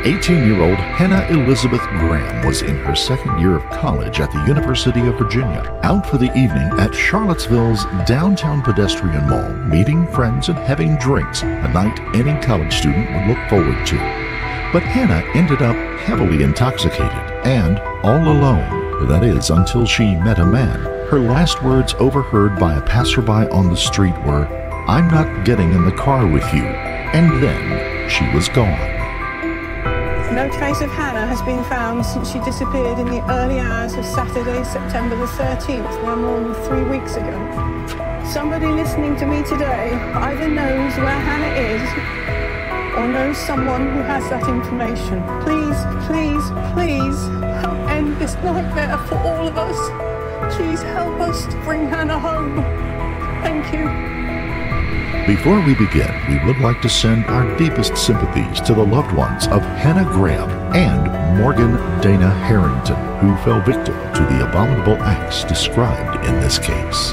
18-year-old Hannah Elizabeth Graham was in her second year of college at the University of Virginia, out for the evening at Charlottesville's downtown pedestrian mall, meeting friends and having drinks, a night any college student would look forward to. But Hannah ended up heavily intoxicated and all alone, that is, until she met a man. Her last words overheard by a passerby on the street were, "I'm not getting in the car with you," and then she was gone. No trace of Hannah has been found since she disappeared in the early hours of Saturday, September the 13th, now more than 3 weeks ago. Somebody listening to me today either knows where Hannah is or knows someone who has that information. Please, please, please help end this nightmare for all of us. Please help us to bring Hannah home. Thank you. Before we begin, we would like to send our deepest sympathies to the loved ones of Hannah Graham and Morgan Dana Harrington, who fell victim to the abominable acts described in this case.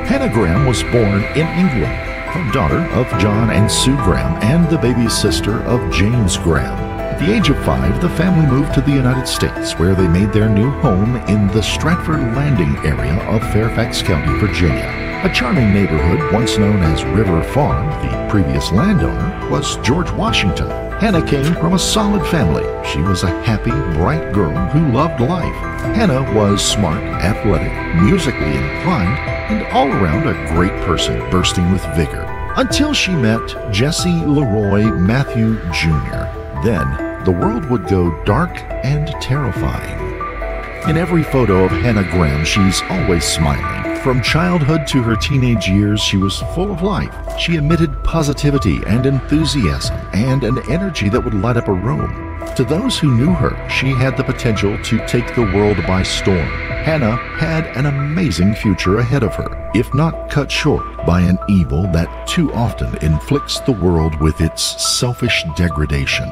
Hannah Graham was born in England, a daughter of John and Sue Graham and the baby sister of James Graham. At the age of 5, the family moved to the United States, where they made their new home in the Stratford Landing area of Fairfax County, Virginia. A charming neighborhood once known as River Farm. The previous landowner was George Washington. Hannah came from a solid family. She was a happy, bright girl who loved life. Hannah was smart, athletic, musically inclined, and all around a great person, bursting with vigor. Until she met Jesse Leroy Matthew Jr. Then the world would go dark and terrifying. In every photo of Hannah Graham, she's always smiling. From childhood to her teenage years, she was full of life. She emitted positivity and enthusiasm and an energy that would light up a room. To those who knew her, she had the potential to take the world by storm. Hannah had an amazing future ahead of her, if not cut short by an evil that too often inflicts the world with its selfish degradation.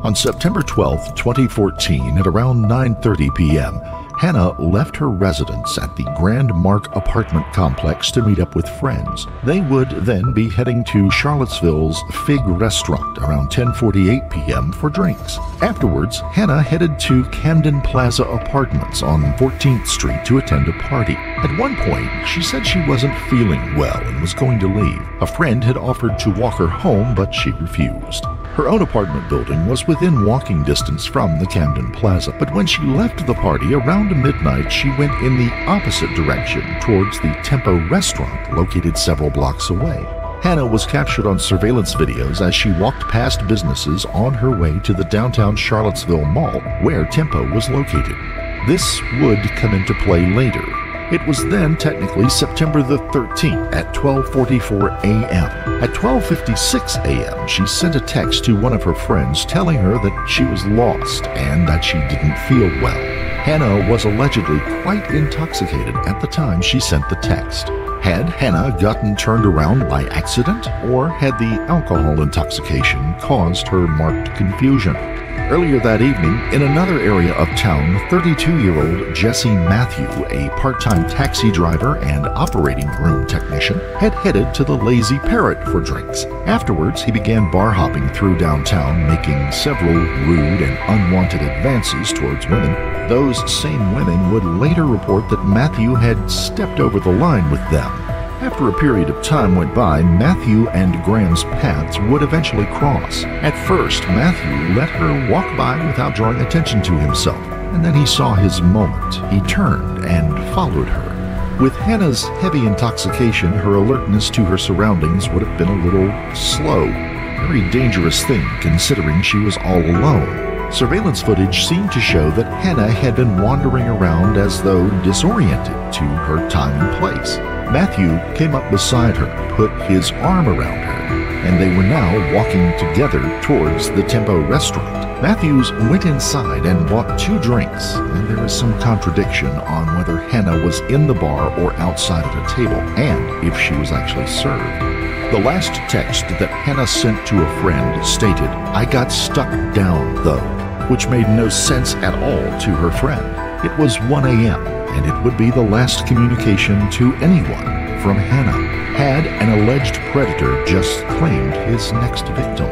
On September 12, 2014, at around 9:30 p.m., Hannah left her residence at the Grand Mark apartment complex to meet up with friends. They would then be heading to Charlottesville's Fig Restaurant around 10:48 p.m. for drinks. Afterwards, Hannah headed to Camden Plaza Apartments on 14th Street to attend a party. At one point, she said she wasn't feeling well and was going to leave. A friend had offered to walk her home, but she refused. Her own apartment building was within walking distance from the Camden Plaza, but when she left the party around midnight, she went in the opposite direction towards the Tempo restaurant located several blocks away. Hannah was captured on surveillance videos as she walked past businesses on her way to the downtown Charlottesville Mall, where Tempo was located. This would come into play later. It was then technically September the 13th at 12:44 a.m. At 12:56 a.m., she sent a text to one of her friends telling her that she was lost and that she didn't feel well. Hannah was allegedly quite intoxicated at the time she sent the text. Had Hannah gotten turned around by accident, or had the alcohol intoxication caused her marked confusion? Earlier that evening, in another area of town, 32-year-old Jesse Matthew, a part-time taxi driver and operating room technician, had headed to the Lazy Parrot for drinks. Afterwards, he began bar hopping through downtown, making several rude and unwanted advances towards women. Those same women would later report that Matthew had stepped over the line with them. After a period of time went by, Matthew and Graham's paths would eventually cross. At first, Matthew let her walk by without drawing attention to himself, and then he saw his moment. He turned and followed her. With Hannah's heavy intoxication, her alertness to her surroundings would have been a little slow. A very dangerous thing, considering she was all alone. Surveillance footage seemed to show that Hannah had been wandering around as though disoriented to her time and place. Matthew came up beside her, put his arm around her, and they were now walking together towards the Tempo restaurant. Matthews went inside and bought 2 drinks, and there is some contradiction on whether Hannah was in the bar or outside at a table, and if she was actually served. The last text that Hannah sent to a friend stated, "I got stuck down, though." which made no sense at all to her friend. It was 1 a.m., and it would be the last communication to anyone from Hannah. Had an alleged predator just claimed his next victim?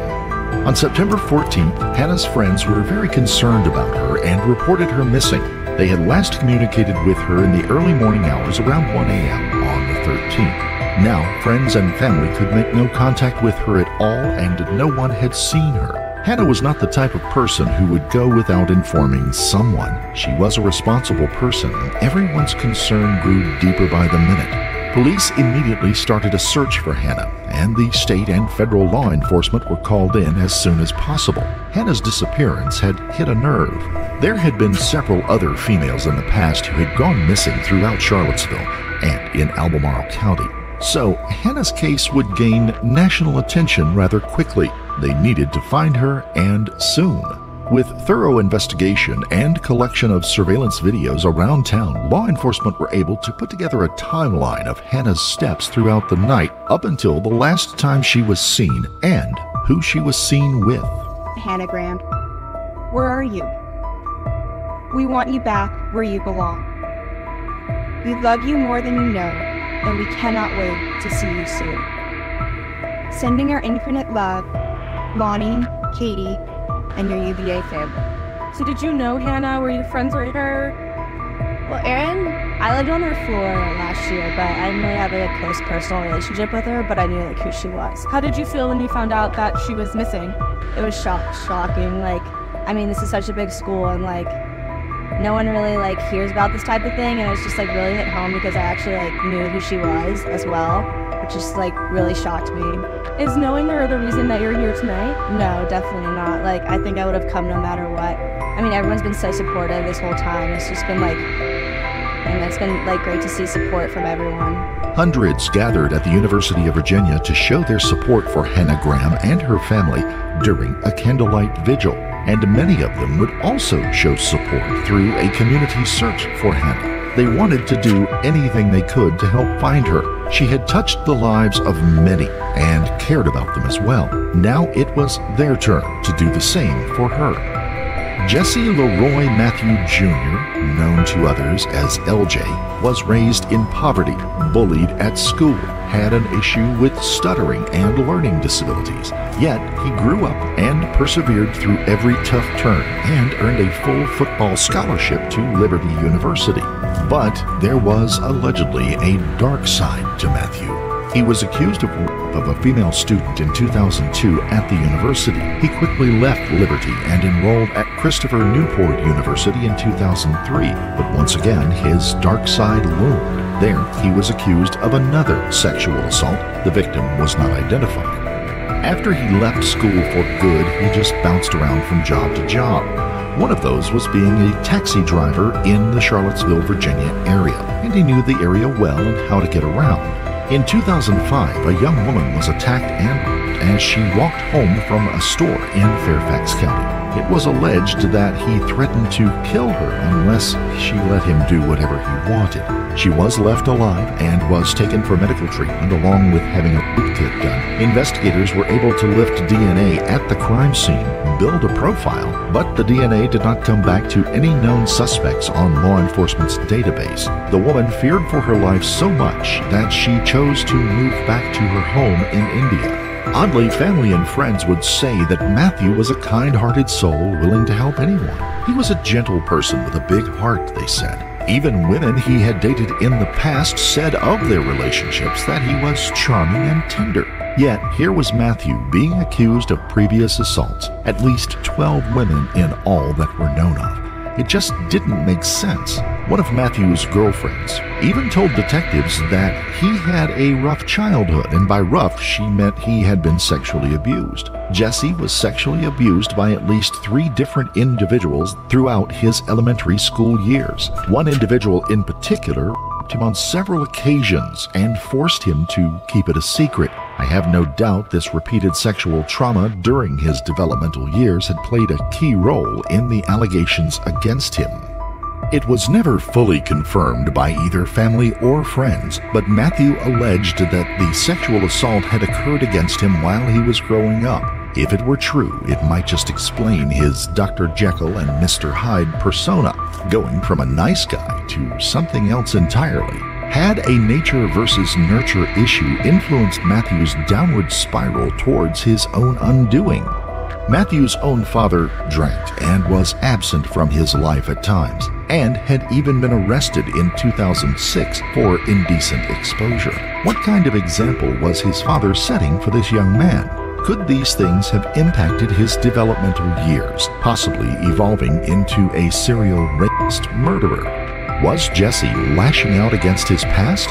On September 14th, Hannah's friends were very concerned about her and reported her missing. They had last communicated with her in the early morning hours around 1 a.m. on the 13th. Now, friends and family could make no contact with her at all, and no one had seen her. Hannah was not the type of person who would go without informing someone. She was a responsible person, and everyone's concern grew deeper by the minute. Police immediately started a search for Hannah, and the state and federal law enforcement were called in as soon as possible. Hannah's disappearance had hit a nerve. There had been several other females in the past who had gone missing throughout Charlottesville and in Albemarle County. So Hannah's case would gain national attention rather quickly. They needed to find her, and soon. With thorough investigation and collection of surveillance videos around town, law enforcement were able to put together a timeline of Hannah's steps throughout the night up until the last time she was seen and who she was seen with. Hannah Graham, where are you? We want you back where you belong. We love you more than you know, and we cannot wait to see you soon. Sending our infinite love, Lonnie, Katie, and your UVA family. So did you know Hannah? Were you friends with her? Well, Erin, I lived on her floor last year, but I didn't really have a close personal relationship with her, but I knew who she was. How did you feel when you found out that she was missing? It was shocking. This is such a big school, and no one really hears about this type of thing, and it's just really hit home because I actually knew who she was as well, which just really shocked me. Is knowing her the reason that you're here tonight? No, definitely not. I think I would have come no matter what. Everyone's been so supportive this whole time. It's just been and it's been great to see support from everyone. Hundreds gathered at the University of Virginia to show their support for Hannah Graham and her family during a candlelight vigil, and many of them would also show support through a community search for Hannah. They wanted to do anything they could to help find her. She had touched the lives of many and cared about them as well. Now it was their turn to do the same for her. Jesse Leroy Matthew Jr., known to others as LJ, was raised in poverty, bullied at school, had an issue with stuttering and learning disabilities. Yet he grew up and persevered through every tough turn and earned a full football scholarship to Liberty University. But there was allegedly a dark side to Matthew. He was accused of rape of a female student in 2002 at the university. He quickly left Liberty and enrolled at Christopher Newport University in 2003, but once again his dark side loomed. There he was accused of another sexual assault. The victim was not identified. After he left school for good, he just bounced around from job to job. One of those was being a taxi driver in the Charlottesville, Virginia area, and he knew the area well and how to get around. In 2005, a young woman was attacked and raped as she walked home from a store in Fairfax County. It was alleged that he threatened to kill her unless she let him do whatever he wanted. She was left alive and was taken for medical treatment along with having a boot kit done. Investigators were able to lift DNA at the crime scene, build a profile, but the DNA did not come back to any known suspects on law enforcement's database. The woman feared for her life so much that she chose to move back to her home in India. Oddly, family and friends would say that Matthew was a kind-hearted soul willing to help anyone. He was a gentle person with a big heart, they said. Even women he had dated in the past said of their relationships that he was charming and tender. Yet, here was Matthew being accused of previous assaults, at least 12 women in all that were known of. It just didn't make sense. One of Matthew's girlfriends even told detectives that he had a rough childhood, and by rough she meant he had been sexually abused. Jesse was sexually abused by at least 3 different individuals throughout his elementary school years. One individual in particular raped him on several occasions and forced him to keep it a secret. I have no doubt this repeated sexual trauma during his developmental years had played a key role in the allegations against him. It was never fully confirmed by either family or friends, but Matthew alleged that the sexual assault had occurred against him while he was growing up. If it were true, it might just explain his Dr. Jekyll and Mr. Hyde persona, going from a nice guy to something else entirely. Had a nature versus nurture issue influenced Matthew's downward spiral towards his own undoing? Matthew's own father drank and was absent from his life at times, and had even been arrested in 2006 for indecent exposure. What kind of example was his father setting for this young man? Could these things have impacted his developmental years, possibly evolving into a serial rapist murderer? Was Jesse lashing out against his past,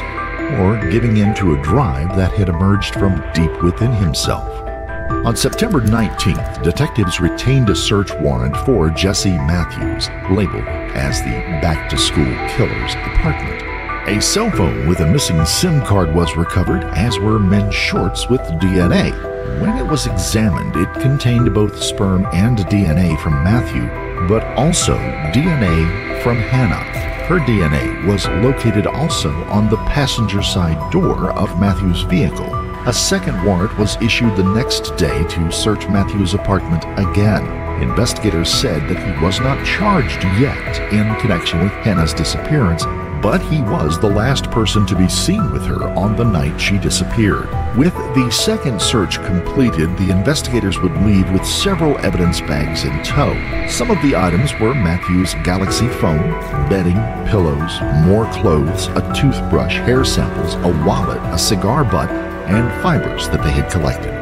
or giving in to a drive that had emerged from deep within himself? On September 19th, detectives retained a search warrant for Jesse Matthews, labeled as the back-to-school killer's apartment. A cell phone with a missing SIM card was recovered, as were men's shorts with DNA. When it was examined, it contained both sperm and DNA from Matthew, but also DNA from Hannah. Her DNA was located also on the passenger side door of Matthew's vehicle. A second warrant was issued the next day to search Matthew's apartment again. Investigators said that he was not charged yet in connection with Hannah's disappearance, but he was the last person to be seen with her on the night she disappeared. With the second search completed, the investigators would leave with several evidence bags in tow. Some of the items were Matthew's Galaxy phone, bedding, pillows, more clothes, a toothbrush, hair samples, a wallet, a cigar butt, and fibers that they had collected.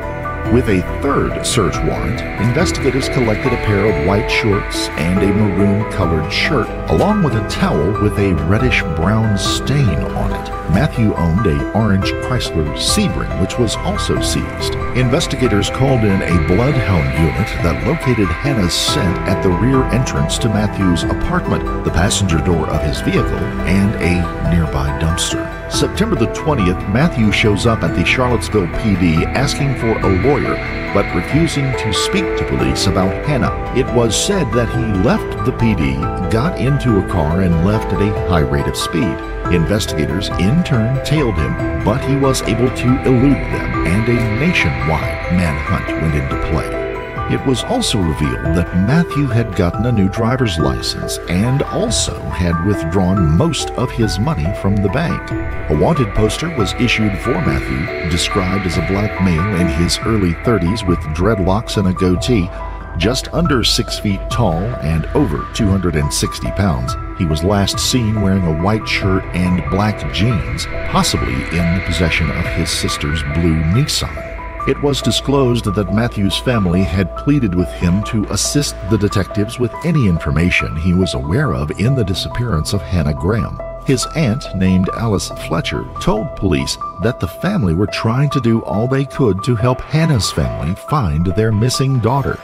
With a third search warrant, investigators collected a pair of white shorts and a maroon-colored shirt, along with a towel with a reddish-brown stain on it. Matthew owned an orange Chrysler Sebring, which was also seized. Investigators called in a bloodhound unit that located Hannah's scent at the rear entrance to Matthew's apartment, the passenger door of his vehicle, and a nearby dumpster. September the 20th, Matthew shows up at the Charlottesville PD asking for a lawyer, but refusing to speak to police about Hannah. It was said that he left the PD, got into a car, and left at a high rate of speed. Investigators in turn tailed him, but he was able to elude them, and a nationwide manhunt went into play. It was also revealed that Matthew had gotten a new driver's license and also had withdrawn most of his money from the bank. A wanted poster was issued for Matthew, described as a black male in his early 30s with dreadlocks and a goatee, just under 6 feet tall and over 260 pounds. He was last seen wearing a white shirt and black jeans, possibly in the possession of his sister's blue Nissan. It was disclosed that Matthew's family had pleaded with him to assist the detectives with any information he was aware of in the disappearance of Hannah Graham. His aunt, named Alice Fletcher, told police that the family were trying to do all they could to help Hannah's family find their missing daughter.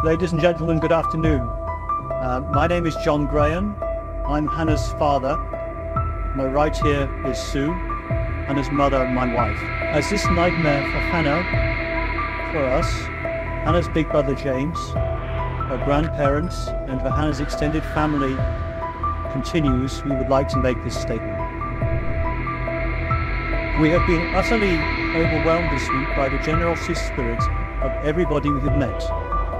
Ladies and gentlemen, good afternoon. My name is John Graham. I'm Hannah's father. My right here is Sue, Hannah's mother, my wife. As this nightmare for Hannah, for us, Hannah's big brother James, her grandparents, and for Hannah's extended family continues, we would like to make this statement. We have been utterly overwhelmed this week by the generosity spirit of everybody we have met,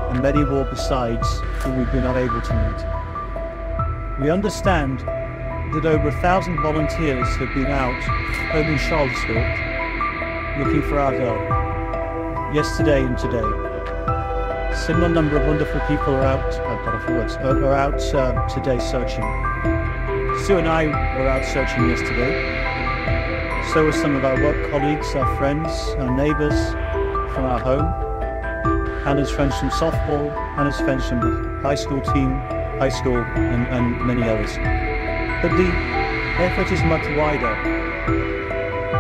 and many more besides whom we've been unable to meet. We understand that over 1,000 volunteers have been out home in Charlottesville looking for our girl, yesterday and today. Similar number of wonderful people are out, today searching. Sue and I were out searching yesterday. So were some of our work colleagues, our friends, our neighbours from our home. Hannah's friends from softball, Hannah's friends from the high school team, and many others. But the effort is much wider.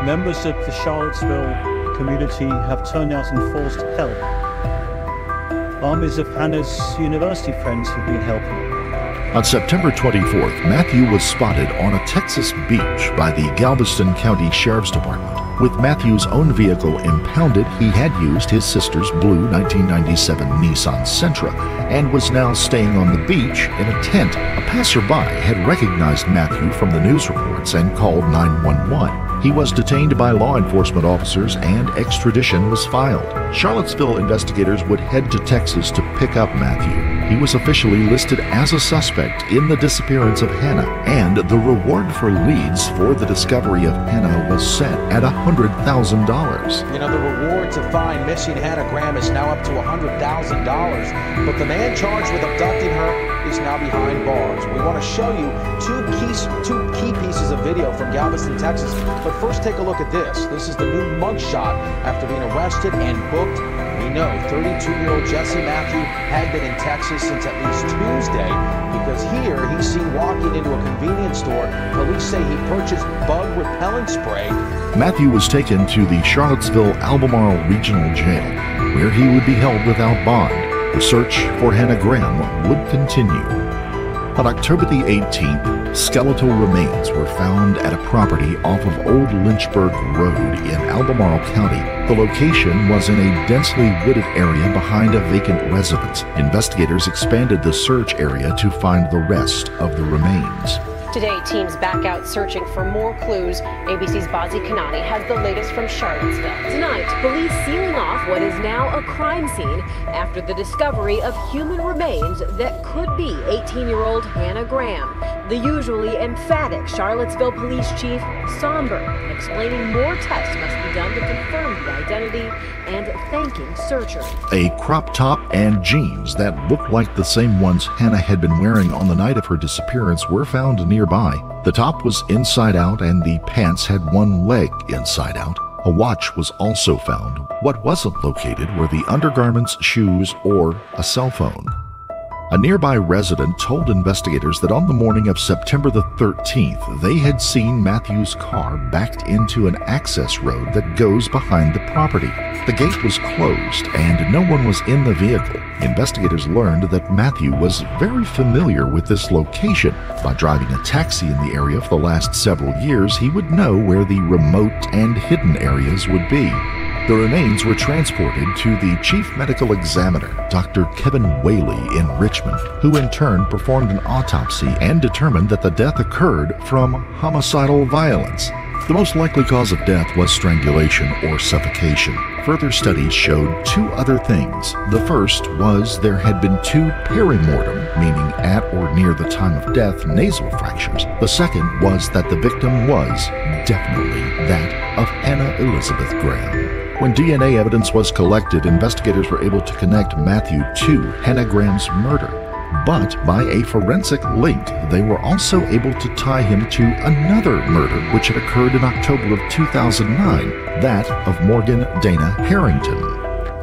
Members of the Charlottesville community have turned out in force to help. Armies of Hannah's university friends have been helping. On September 24th, Matthew was spotted on a Texas beach by the Galveston County Sheriff's Department. With Matthew's own vehicle impounded, he had used his sister's blue 1997 Nissan Sentra and was now staying on the beach in a tent. A passerby had recognized Matthew from the news reports and called 911. He was detained by law enforcement officers and extradition was filed. Charlottesville investigators would head to Texas to pick up Matthew. He was officially listed as a suspect in the disappearance of Hannah, and the reward for leads for the discovery of Hannah was set at $100,000. You know, the reward to find missing Hannah Graham is now up to $100,000, but the man charged with abducting her is now behind bars. We want to show you two key pieces of video from Galveston, Texas. But first, take a look at this. This is the new mugshot after being arrested and booked. We know 32-year-old Jesse Matthew had been in Texas since at least Tuesday because here he's seen walking into a convenience store. Police say he purchased bug repellent spray. Matthew was taken to the Charlottesville Albemarle Regional Jail, where he would be held without bond. The search for Hannah Graham would continue. On October the 18th, skeletal remains were found at a property off of Old Lynchburg Road in Albemarle County. The location was in a densely wooded area behind a vacant residence. Investigators expanded the search area to find the rest of the remains. Today, teams back out searching for more clues. ABC's Bazi Kanani has the latest from Charlottesville. Tonight, police sealing off what is now a crime scene after the discovery of human remains that could be 18-year-old Hannah Graham. The usually emphatic Charlottesville Police Chief somber, explaining more tests must be done to confirm the identity and thanking searchers. A crop top and jeans that looked like the same ones Hannah had been wearing on the night of her disappearance were found nearby. The top was inside out and the pants had one leg inside out. A watch was also found. What wasn't located were the undergarments, shoes, or a cell phone. A nearby resident told investigators that on the morning of September the 13th, they had seen Matthew's car backed into an access road that goes behind the property. The gate was closed and no one was in the vehicle. Investigators learned that Matthew was very familiar with this location. By driving a taxi in the area for the last several years, he would know where the remote and hidden areas would be. The remains were transported to the chief medical examiner, Dr. Kevin Whaley in Richmond, who in turn performed an autopsy and determined that the death occurred from homicidal violence. The most likely cause of death was strangulation or suffocation. Further studies showed two other things. The first was there had been two perimortem, meaning at or near the time of death, nasal fractures. The second was that the victim was definitely that of Hannah Elizabeth Graham. When DNA evidence was collected, investigators were able to connect Matthew to Hannah Graham's murder. But by a forensic link, they were also able to tie him to another murder which had occurred in October of 2009, that of Morgan Dana Harrington.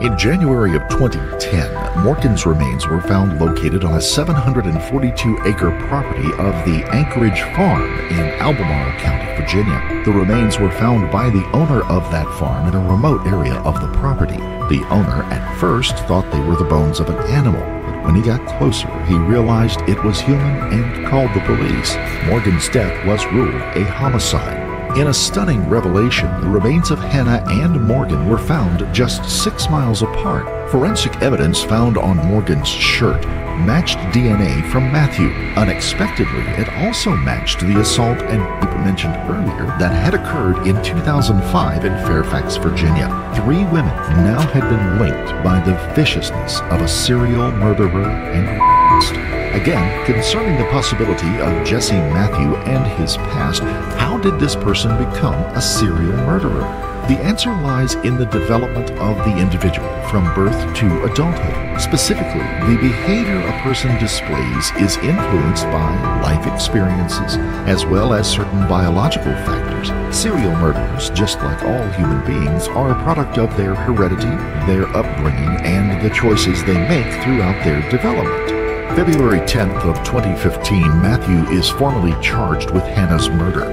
In January of 2010, Morgan's remains were found located on a 742-acre property of the Anchorage Farm in Albemarle County, Virginia. The remains were found by the owner of that farm in a remote area of the property. The owner at first thought they were the bones of an animal, but when he got closer, he realized it was human and called the police. Morgan's death was ruled a homicide. In a stunning revelation, the remains of Hannah and Morgan were found just 6 miles apart. Forensic evidence found on Morgan's shirt matched DNA from Matthew. Unexpectedly, it also matched the assault and rape mentioned earlier that had occurred in 2005 in Fairfax, Virginia. 3 women now had been linked by the viciousness of a serial murderer and rapist. Again, concerning the possibility of Jesse Matthew and his past, how did this person become a serial murderer? The answer lies in the development of the individual from birth to adulthood. Specifically, the behavior a person displays is influenced by life experiences as well as certain biological factors. Serial murderers, just like all human beings, are a product of their heredity, their upbringing, and the choices they make throughout their development. February 10th of 2015, Matthew is formally charged with Hannah's murder.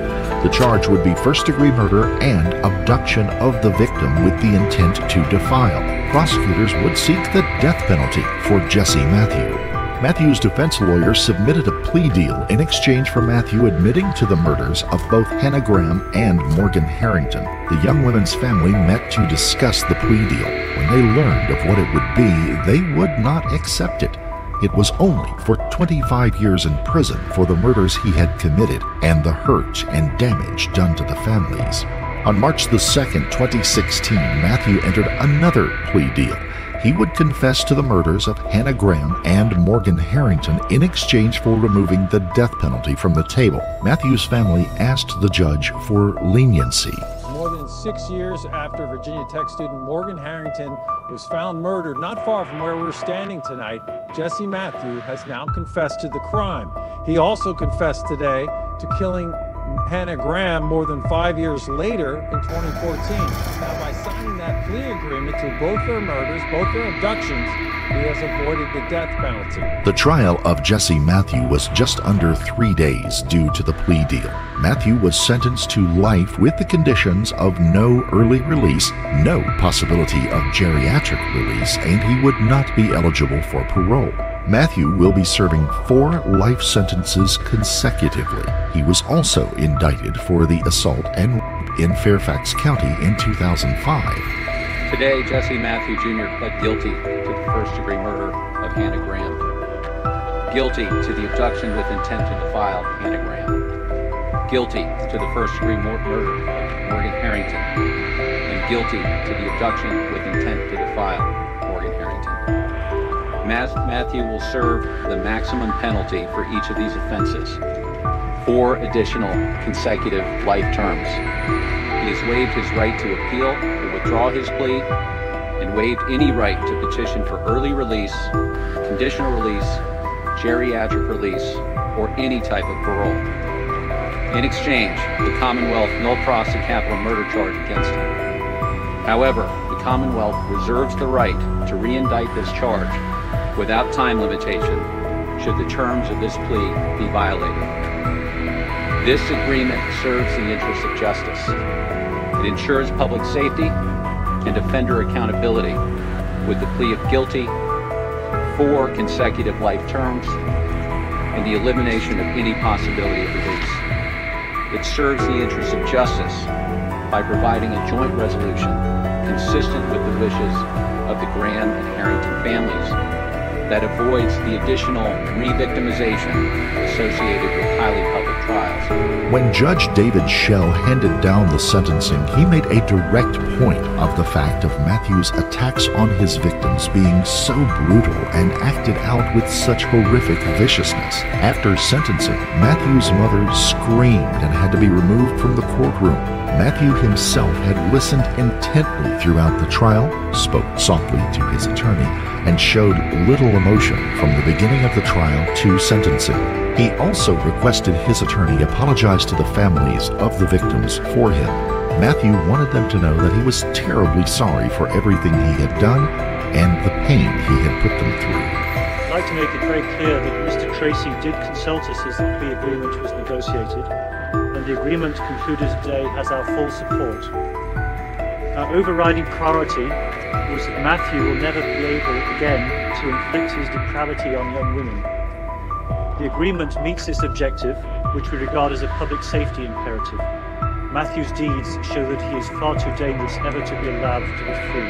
The charge would be first-degree murder and abduction of the victim with the intent to defile. Prosecutors would seek the death penalty for Jesse Matthew. Matthew's defense lawyer submitted a plea deal in exchange for Matthew admitting to the murders of both Hannah Graham and Morgan Harrington. The young women's family met to discuss the plea deal. When they learned of what it would be, they would not accept it. It was only for 25 years in prison for the murders he had committed and the hurt and damage done to the families. On March the 2nd, 2016, Matthew entered another plea deal. He would confess to the murders of Hannah Graham and Morgan Harrington in exchange for removing the death penalty from the table. Matthew's family asked the judge for leniency. More than 6 years after Virginia Tech student Morgan Harrington was found murdered not far from where we're standing tonight, Jesse Matthew has now confessed to the crime. He also confessed today to killing Hannah Graham more than 5 years later in 2014. Now, by signing that plea agreement to both their murders, both their abductions, he has avoided the death penalty. The trial of Jesse Matthew was just under 3 days due to the plea deal. Matthew was sentenced to life with the conditions of no early release, no possibility of geriatric release, and he would not be eligible for parole. Matthew will be serving 4 life sentences consecutively. He was also indicted for the assault and rape in Fairfax County in 2005. Today, Jesse Matthew Jr. pled guilty to the first-degree murder of Hannah Graham, guilty to the abduction with intent to defile Hannah Graham, guilty to the first-degree murder of Morgan Harrington, and guilty to the abduction with intent to defile Morgan Harrington. Matthew will serve the maximum penalty for each of these offenses, 4 additional consecutive life terms. He has waived his right to appeal or withdraw his plea, and waived any right to petition for early release, conditional release, geriatric release, or any type of parole. In exchange, the Commonwealth null pros a capital murder charge against him. However, the Commonwealth reserves the right to re-indict this charge without time limitation should the terms of this plea be violated. This agreement serves the interests of justice. It ensures public safety and offender accountability with the plea of guilty, 4 consecutive life terms, and the elimination of any possibility of release. It serves the interests of justice by providing a joint resolution consistent with the wishes of the Graham and Harrington families that avoids the additional re-victimization associated with highly public trials. When Judge David Schell handed down the sentencing, he made a direct point of the fact of Matthew's attacks on his victims being so brutal and acted out with such horrific viciousness. After sentencing, Matthew's mother screamed and had to be removed from the courtroom. Matthew himself had listened intently throughout the trial, spoke softly to his attorney, and showed little emotion from the beginning of the trial to sentencing. He also requested his attorney apologize to the families of the victims for him. Matthew wanted them to know that he was terribly sorry for everything he had done and the pain he had put them through. I'd like to make it very clear that Mr. Tracy did consult us as the plea agreement was negotiated, and the agreement concluded today has our full support. Our overriding priority was that Matthew will never be able again to inflict his depravity on young women. The agreement meets this objective, which we regard as a public safety imperative. Matthew's deeds show that he is far too dangerous ever to be allowed to be free.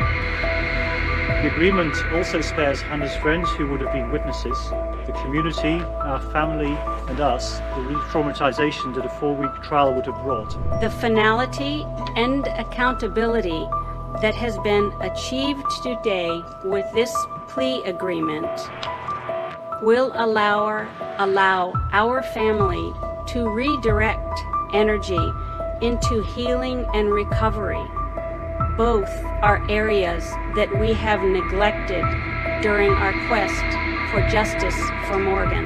The agreement also spares Hannah's friends who would have been witnesses, the community, our family, and us, the re-traumatization that a 4-week trial would have brought. The finality and accountability that has been achieved today with this plea agreement will allow our family to redirect energy into healing and recovery. Both are areas that we have neglected during our quest for justice for Morgan.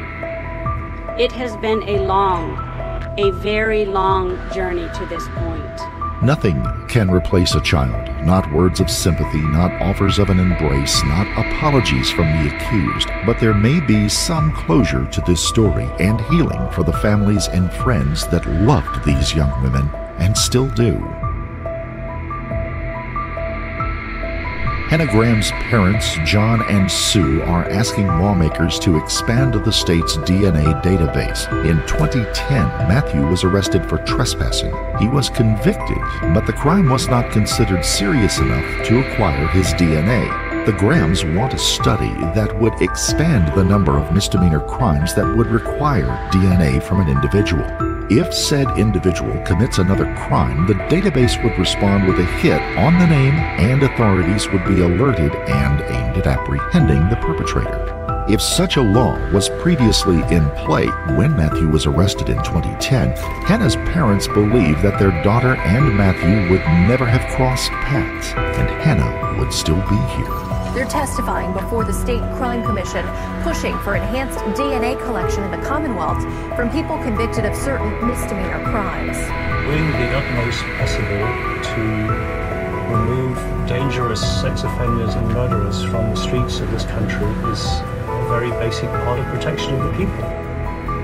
It has been a very long journey to this point. Nothing can replace a child, not words of sympathy, not offers of an embrace, not apologies from the accused, but there may be some closure to this story and healing for the families and friends that loved these young women and still do. Hannah Graham's parents, John and Sue, are asking lawmakers to expand the state's DNA database. In 2010, Matthew was arrested for trespassing. He was convicted, but the crime was not considered serious enough to acquire his DNA. The Grahams want a study that would expand the number of misdemeanor crimes that would require DNA from an individual. If said individual commits another crime, the database would respond with a hit on the name, and authorities would be alerted and aimed at apprehending the perpetrator. If such a law was previously in play when Matthew was arrested in 2010, Hannah's parents believe that their daughter and Matthew would never have crossed paths, and Hannah would still be here. They're testifying before the State Crime Commission, pushing for enhanced DNA collection in the Commonwealth from people convicted of certain misdemeanor crimes. Doing the utmost possible to remove dangerous sex offenders and murderers from the streets of this country is a very basic part of protection of the people.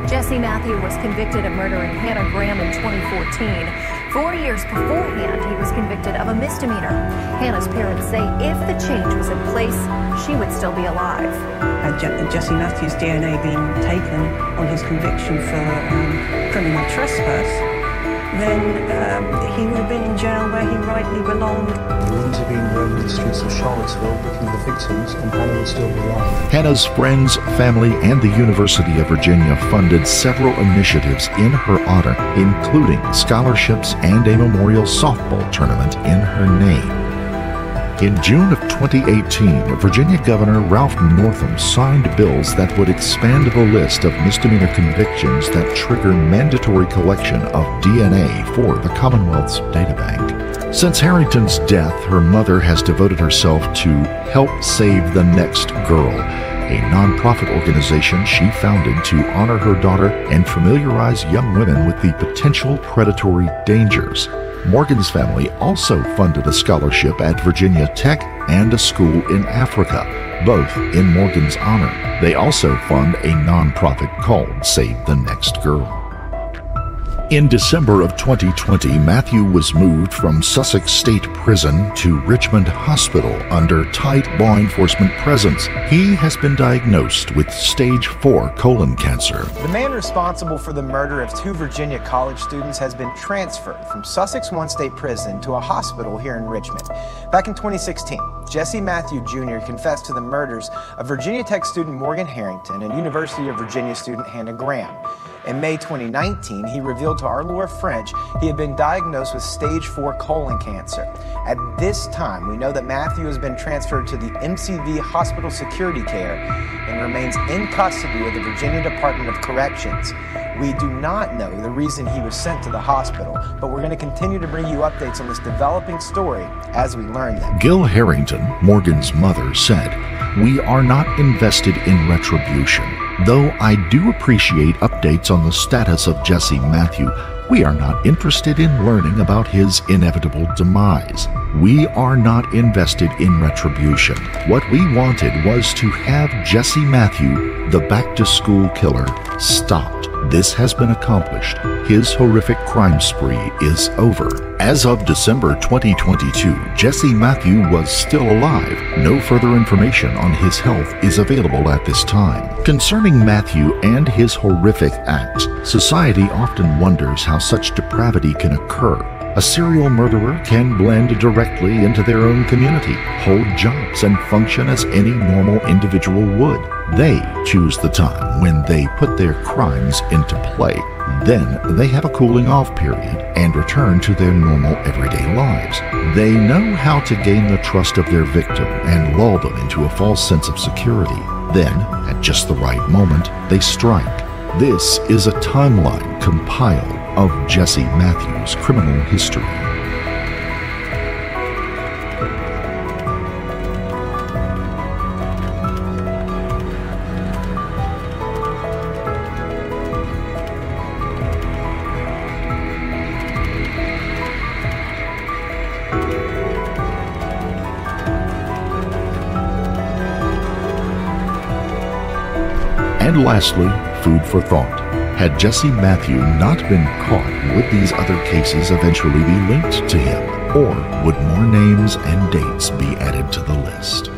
Jesse Matthew was convicted of murdering Hannah Graham in 2014. 4 years beforehand, he was convicted of a misdemeanor. Hannah's parents say if the change was in place, she would still be alive. Had Jesse Matthews' DNA been taken on his conviction for criminal trespass, then he would have been in jail where he rightly belonged. We wouldn't have been roaming the streets of Charlottesville looking for the victims, and Hannah would still be alive. Hannah's friends, family, and the University of Virginia funded several initiatives in her honor, including scholarships and a memorial softball tournament in her name. In June of 2018, Virginia Governor Ralph Northam signed bills that would expand the list of misdemeanor convictions that trigger mandatory collection of DNA for the Commonwealth's databank. Since Harrington's death, her mother has devoted herself to Help Save the Next Girl, a nonprofit organization she founded to honor her daughter and familiarize young women with the potential predatory dangers. Morgan's family also funded a scholarship at Virginia Tech and a school in Africa, both in Morgan's honor. They also fund a nonprofit called Save the Next Girl. In December of 2020, Matthew was moved from Sussex State Prison to Richmond Hospital under tight law enforcement presence. He has been diagnosed with stage 4 colon cancer. The man responsible for the murder of 2 Virginia college students has been transferred from Sussex One State Prison to a hospital here in Richmond. Back in 2016, Jesse Matthew Jr. confessed to the murders of Virginia Tech student Morgan Harrington and University of Virginia student Hannah Graham. In May 2019, he revealed to our Laura French he had been diagnosed with stage 4 colon cancer. At this time, we know that Matthew has been transferred to the MCV Hospital Security Care and remains in custody of the Virginia Department of Corrections. We do not know the reason he was sent to the hospital, but we're going to continue to bring you updates on this developing story as we learn them. Gil Harrington, Morgan's mother, said, "We are not invested in retribution. Though I do appreciate updates on the status of Jesse Matthew, we are not interested in learning about his inevitable demise. We are not invested in retribution. What we wanted was to have Jesse Matthew, the back-to-school killer, stopped. This has been accomplished. His horrific crime spree is over." As of December 2022, Jesse Matthew was still alive. No further information on his health is available at this time. Concerning Matthew and his horrific acts, society often wonders how such depravity can occur. A serial murderer can blend directly into their own community, hold jobs, and function as any normal individual would. They choose the time when they put their crimes into play. Then they have a cooling off period and return to their normal everyday lives. They know how to gain the trust of their victim and lull them into a false sense of security. Then, at just the right moment, they strike. This is a timeline compiled of Jesse Matthews' criminal history. And lastly, food for thought. Had Jesse Matthew not been caught, would these other cases eventually be linked to him? Or would more names and dates be added to the list?